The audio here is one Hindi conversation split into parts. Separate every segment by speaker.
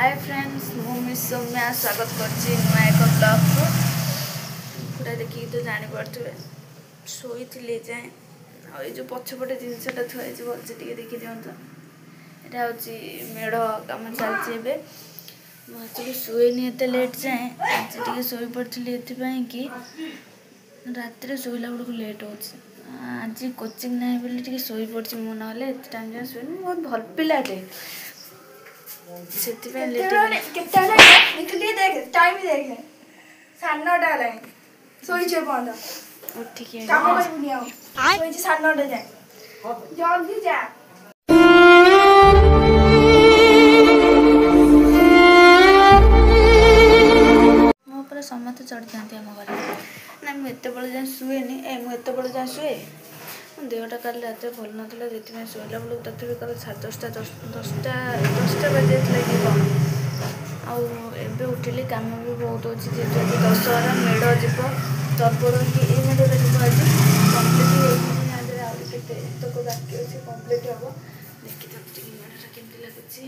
Speaker 1: हाय फ्रेंड्स मु सौम्या स्वागत करछि नुआ एक ब्लॉग को पूरा देखि तो जानि पड़थबे सोई थिले जाय आ जो पछपटे जिनसटा थुआई जे बोल से देखि दियंत एटा होछि मेढ काम चलछि बे म एक्चुअली सोईनी एते लेट जाय आज टिके सोई पड़थली एथि पई कि रात रे सोइला बड़ को लेट होछि आज कोचिंग नाही बोली टिके सोई पड़छि मु नले एत टाइम जा सोई बहुत भल पिलाटे सेति पे लेट
Speaker 2: कितना देख लिए देख टाइम ही देख 9:30 लाइन सोई छे बंद
Speaker 1: उठ के
Speaker 2: काम कर नहीं आओ सोई छे 9:30 जाए जल्दी जा
Speaker 1: मो पर समत चढ़ जाते हम घर ना मु एते बळ जा सुए नी ए मु एते बळ जा सुए देहटा काल रात भल नथिला जेति में सोइला बळ तथि काल 10:30 बजे लगी कम आउ एबे उठिली काम भी बहुत अछि जे दशहरा मेढ जीव तपर कि ए मेढ जीव आज कंप्लीट हे आज आ केते तो को बाकी अछि कंप्लीट हो देखि त मेढ केमति लागछि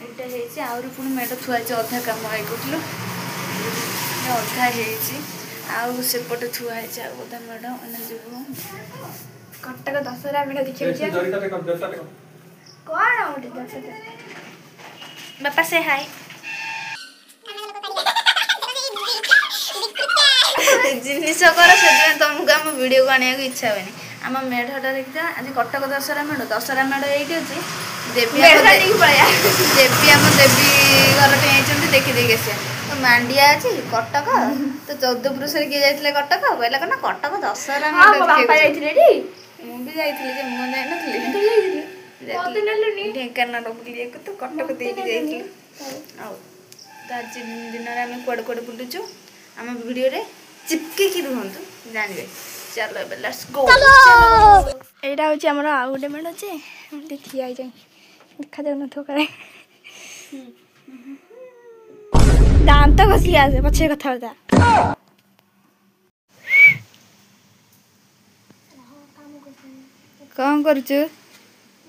Speaker 1: एटा हेछि आउरी पुनी मेढ थुआ छै अधा काम आइ कोठलो अधा हेछि आउ सेपटे थुआ है आ गोदा मैडम अना जीवो
Speaker 2: कटक दशहरा मेढ देखियो छै कोन ओटे दशहरा
Speaker 1: बापा से हाय जिनिस कर से तुमको आम वीडियो को आने इच्छा हुए आम मेढटा देखा आज कटक दशहरा मेढ ये अच्छी देवी देवी आम देवी घर टे देखी देखी आसे तो मांडिया अच्छी कटक तो 14 पुरुष किए जाते कटक कहला कहना कटक दशहरा मुझे ढेंकानाल बुले तो कटक देखी आज दिन में कुआड़े कुआड़े बुलुचु आम वीडियो रे चिपके की रुहतु जानवे चलो ए लेट्स गो
Speaker 2: एटा होची हमरा आ गोटे मेढ छे एमती थिया जाय देखा जाउ न थोकारे दांत घसी आसे पछे कथा होता
Speaker 1: कौन करछु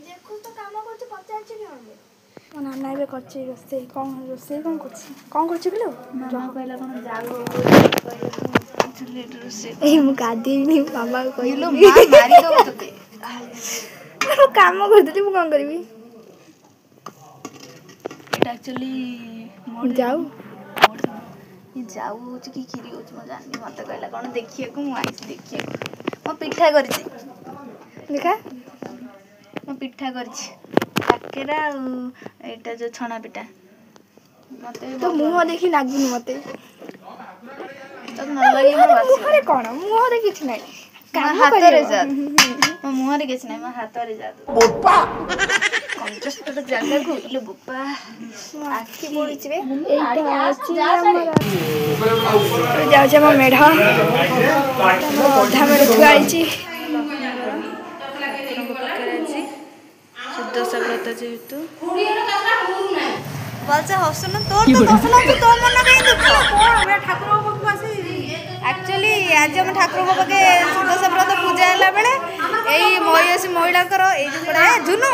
Speaker 2: देखो तो काम करछु पचार छी के ना नाइबे करछि रोसे कौन करछि बिलो
Speaker 1: मामा कहला कोन जाऊ लेट रोसे
Speaker 2: ए मु गादी नहीं मामा को
Speaker 1: कहलो मां मारी दो तते
Speaker 2: मो काम करदली मु कोन करबी
Speaker 1: एटा एक्चुअली
Speaker 2: मोड जाऊ
Speaker 1: ये जाऊ हो कि खीरी हो म जानि मते कहला कोन देखिए को मु आइस देखिए मो पिठा करछि
Speaker 2: देखा
Speaker 1: मो पिठा करछि काकेरा एटा जो छणा पिठा मते
Speaker 2: तो मुह देखि लागुनी मते
Speaker 1: तो न लगे मो बास
Speaker 2: मुहरे कोन मुह रे किछ नै
Speaker 1: काम हाथ रे जा मो मुह रे किछ नै मो हाथ रे जा बोपा कंजस्ट तो जागा को इले बोपा
Speaker 2: आखी बोली छबे एटा आछि हमरा जाउ जे मो मेढा अधा मेढ थुआई छी
Speaker 1: शुद्ध सब्रत जेतु बलसे हसन तोर तो हसन तो मन कहीं दुख कोन हमरा ठाकुर बाबू आसी एक्चुअली आज हम ठाकुर बाबू के शुद्ध सब्रत पूजा हला बेले एई मयसी महिला कर एई पडा जुनु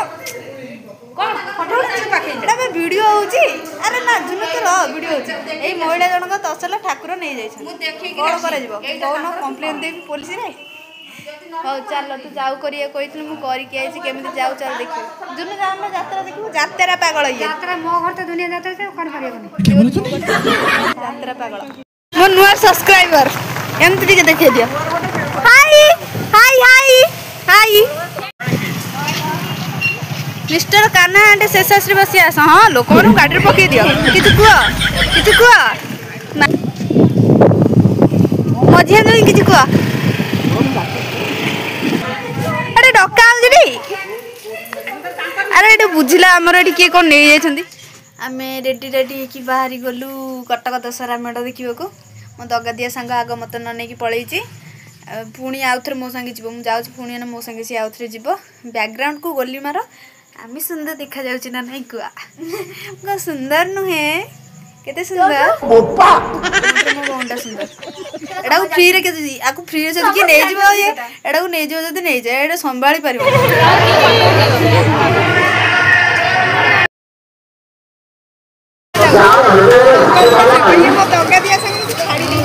Speaker 1: कोन फटो से पाखे एटा में वीडियो होउची अरे ना जुनु तो वीडियो होउची एई महिला जन को तसला ठाकुर नै जाय छ मु देखि कोन करे जीवो कोन कंप्लेन देबी पुलिस रे हो चल तू जाऊ करिए कहितनु मु करि के आइछि केमिति जाऊ चल देखियो जुनु जाम ना यात्रा देखियो यात्रा पागल ये यात्रा मो घर त दुनिया यात्रा से कोन करियो यात्रा पागल मो नुआ सब्सक्राइबर एमति दिके देखै दियो हाय हाय हाय हाय मिस्टर कान्हा आंटे शेषाश्री बसी आस हां लोकनु गाडी पके दियो किछु कुआ मझिया दई किछु कुआ अरे डका आउजी अरे एटा बुझिला हमर एटी के कोन नै जायछंदी आमे रेडी की बाहरी गलु कटक दशहरा मेढ देखिबको मो दगादिया संग आग मत न नै की पळैछि पुणी आउथरे मो संगे जीवो मु जाउछि पुणी न मो संगे सी आउथरे जीवो बैकग्राउंड को गोली मारो आमी सुंदर देखा जाउछि ना नै कुआ को सुंदर नुहे केते सुंदर ओपा मो गोंडा सुंदर एडा को फ्री रे के आकु फ्री रे जदी के नै जीवो ये एडा को नै जीवो जदी नै जाय एडा संभाळी परिबो ये मो दगा दिया संगे छाड़ी दी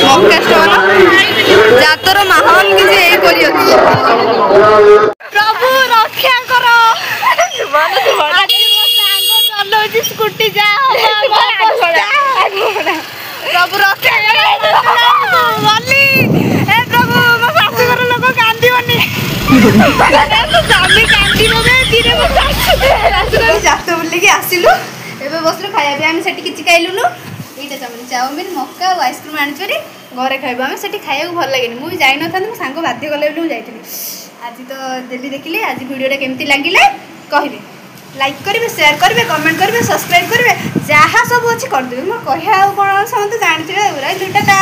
Speaker 1: मक्का स्टोर जातर माहौल किसी यही करी अछि प्रभु रक्षा करो चलो स्कूटी जा प्रभु रक्षा गली ए प्रभु मो शाशुघर लोक कांदीबनी स्वामी कांदीबे धीरे शाशुघर जात बुलिकी आसिलु एबे बसलु खाया भी आम सेठी किछि खाइलुनु एटा चाउमिन मक्का और आइसक्रीम आनिचरी घरे खाइबा आम सेठी खाइबा भल लागेनी मु जाई न थांती मो सांग बाध्य कले बोली मु जाइथिली आज तो डेली देखिले आज वीडियोटा केमती लागिले कहिबे लाइक करेंगे शेयर करेंगे कमेंट करेंगे सब्सक्राइब करेंगे जहाँ सब अच्छी करदेवे मोर कह कोण समस्त जानते टाटा।